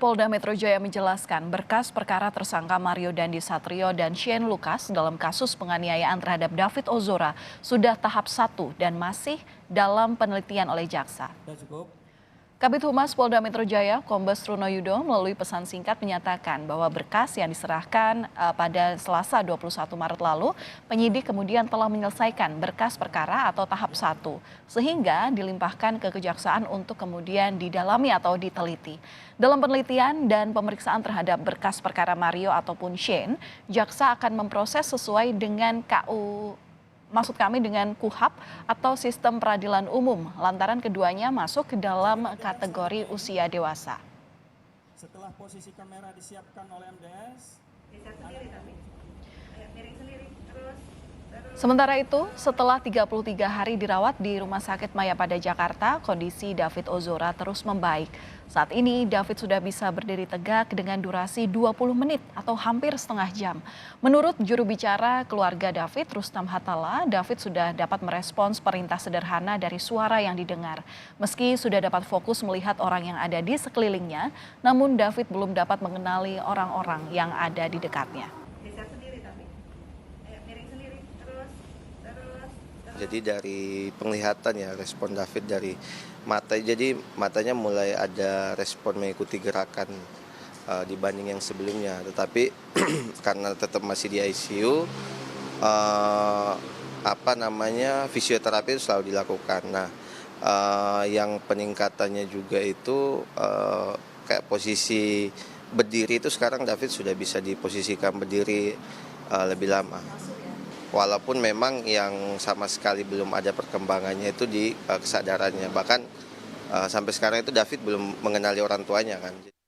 Polda Metro Jaya menjelaskan berkas perkara tersangka Mario Dandi Satrio dan Shane Lucas dalam kasus penganiayaan terhadap David Ozora sudah tahap 1 dan masih dalam penelitian oleh jaksa. Kabid Humas Polda Metro Jaya, Kombes Trunoyudo melalui pesan singkat menyatakan bahwa berkas yang diserahkan pada Selasa 21 Maret lalu, penyidik kemudian telah menyelesaikan berkas perkara atau tahap 1, sehingga dilimpahkan ke kejaksaan untuk kemudian didalami atau diteliti. Dalam penelitian dan pemeriksaan terhadap berkas perkara Mario ataupun Shane, jaksa akan memproses sesuai dengan dengan KUHP atau Sistem Peradilan Umum, lantaran keduanya masuk ke dalam kategori usia dewasa. Setelah posisi kamera disiapkan oleh MDS, sementara itu, setelah 33 hari dirawat di Rumah Sakit Mayapada Jakarta, kondisi David Ozora terus membaik. Saat ini, David sudah bisa berdiri tegak dengan durasi 20 menit atau hampir setengah jam. Menurut juru bicara keluarga David, Rustam Hatala, David sudah dapat merespons perintah sederhana dari suara yang didengar. Meski sudah dapat fokus melihat orang yang ada di sekelilingnya, namun David belum dapat mengenali orang-orang yang ada di dekatnya. Jadi dari penglihatan ya respon David dari mata, jadi matanya mulai ada respon mengikuti gerakan dibanding yang sebelumnya. Tetapi karena tetap masih di ICU, fisioterapi itu selalu dilakukan. Nah, yang peningkatannya juga itu kayak posisi berdiri itu sekarang David sudah bisa diposisikan berdiri lebih lama. Walaupun memang yang sama sekali belum ada perkembangannya itu di kesadarannya. Bahkan sampai sekarang itu David belum mengenali orang tuanya kan.